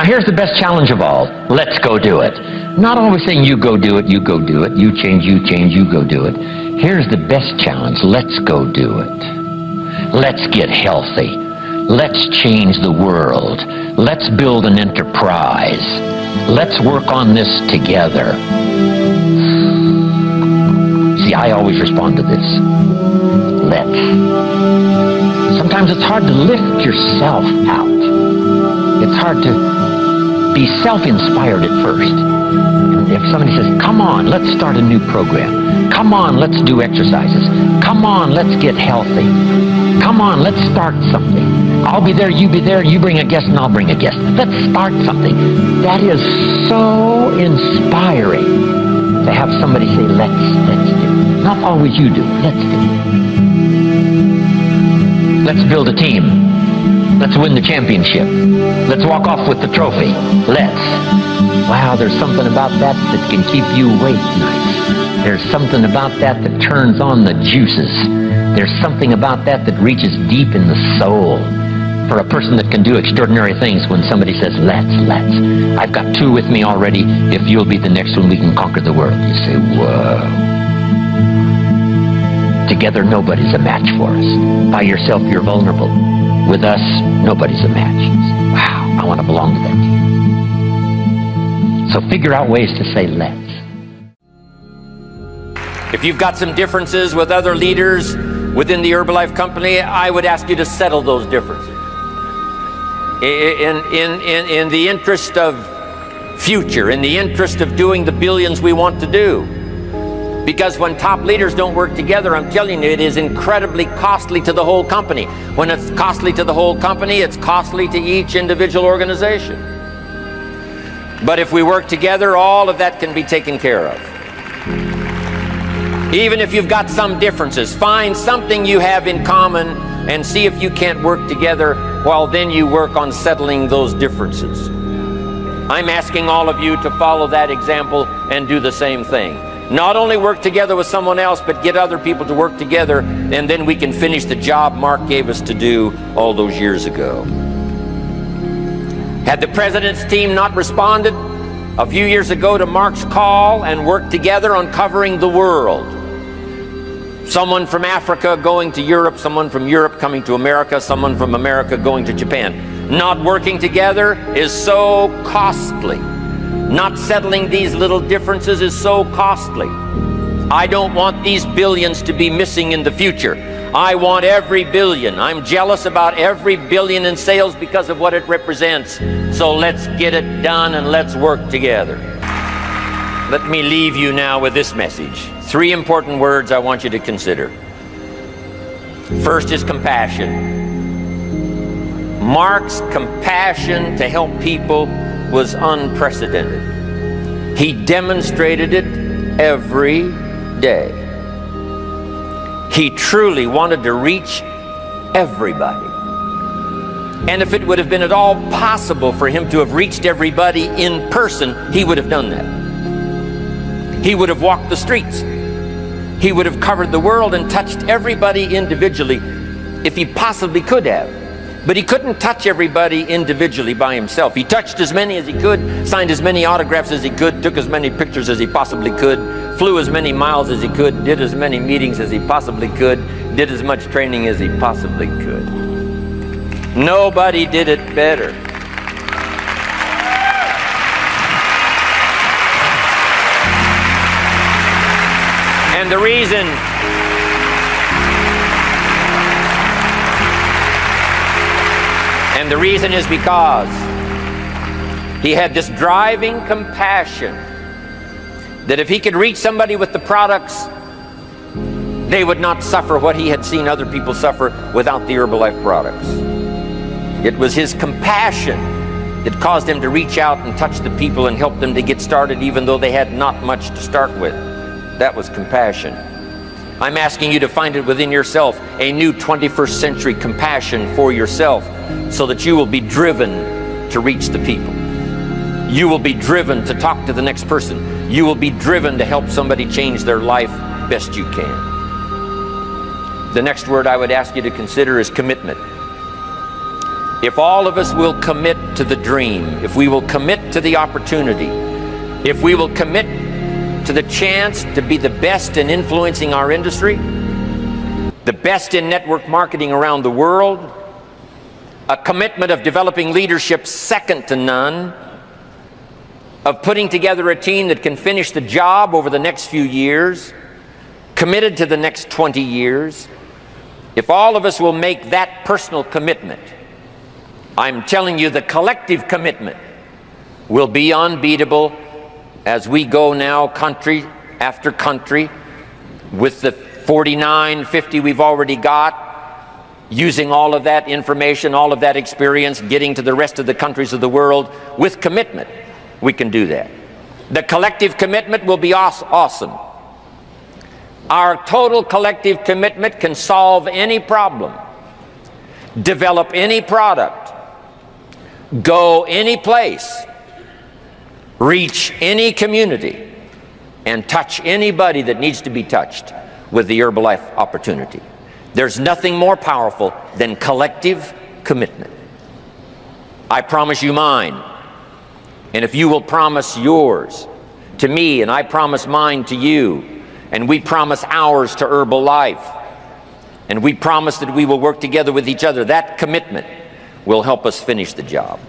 Now here's the best challenge of all. Let's go do it. Not always saying you go do it, you go do it, you change, you go do it. Here's the best challenge. Let's go do it. Let's get healthy. Let's change the world. Let's build an enterprise. Let's work on this together. See, I always respond to this. Let's. Sometimes it's hard to lift yourself out. It's hard to be self-inspired at first. And if somebody says, come on, let's start a new program. Come on, let's do exercises. Come on, let's get healthy. Come on, let's start something. I'll be there, you be there, you bring a guest and I'll bring a guest. Let's start something. That is so inspiring to have somebody say, let's do. Not always you do, let's do. Let's build a team. Let's win the championship. Let's walk off with the trophy. Let's. Wow, there's something about that that can keep you awake nights. There's something about that that turns on the juices. There's something about that that reaches deep in the soul. For a person that can do extraordinary things when somebody says, let's. I've got two with me already. If you'll be the next one, we can conquer the world. You say, whoa. Together, nobody's a match for us. By yourself, you're vulnerable. With us, nobody's a match. Wow, I want to belong to that team. So figure out ways to say let's. If you've got some differences with other leaders within the Herbalife company, I would ask you to settle those differences. In the interest of future, in the interest of doing the billions we want to do. Because when top leaders don't work together, I'm telling you, it is incredibly costly to the whole company. When it's costly to the whole company, it's costly to each individual organization. But if we work together, all of that can be taken care of. Even if you've got some differences, find something you have in common and see if you can't work together while then you work on settling those differences. I'm asking all of you to follow that example and do the same thing. Not only work together with someone else, but get other people to work together, and then we can finish the job Mark gave us to do all those years ago. Had the president's team not responded a few years ago to Mark's call and worked together on covering the world, someone from Africa going to Europe, someone from Europe coming to America, someone from America going to Japan, not working together is so costly. Not settling these little differences is so costly. I don't want these billions to be missing in the future. I want every billion. I'm jealous about every billion in sales because of what it represents. So let's get it done and let's work together. Let me leave you now with this message. 3 important words I want you to consider. First is compassion. Mark's compassion to help people was unprecedented. He demonstrated it every day. He truly wanted to reach everybody. And if it would have been at all possible for him to have reached everybody in person, he would have done that. He would have walked the streets. He would have covered the world and touched everybody individually if he possibly could have. But he couldn't touch everybody individually by himself. He touched as many as he could, signed as many autographs as he could, took as many pictures as he possibly could, flew as many miles as he could, did as many meetings as he possibly could, did as much training as he possibly could. Nobody did it better. And the reason is because he had this driving compassion that if he could reach somebody with the products, they would not suffer what he had seen other people suffer without the Herbalife products. It was his compassion that caused him to reach out and touch the people and help them to get started even though they had not much to start with. That was compassion. I'm asking you to find it within yourself, a new 21st century compassion for yourself, so that you will be driven to reach the people. You will be driven to talk to the next person. You will be driven to help somebody change their life best you can. The next word I would ask you to consider is commitment. If all of us will commit to the dream, if we will commit to the opportunity, if we will commit to the chance to be the best in influencing our industry, the best in network marketing around the world, a commitment of developing leadership second to none, of putting together a team that can finish the job over the next few years, committed to the next 20 years, if all of us will make that personal commitment, I'm telling you the collective commitment will be unbeatable as we go now country after country with the 49, 50 we've already got, using all of that information, all of that experience, getting to the rest of the countries of the world with commitment. We can do that. The collective commitment will be awesome. Our total collective commitment can solve any problem, develop any product, go any place, reach any community, and touch anybody that needs to be touched with the Herbalife opportunity. There's nothing more powerful than collective commitment. I promise you mine, and if you will promise yours to me, and I promise mine to you, and we promise ours to Herbalife, and we promise that we will work together with each other, that commitment will help us finish the job.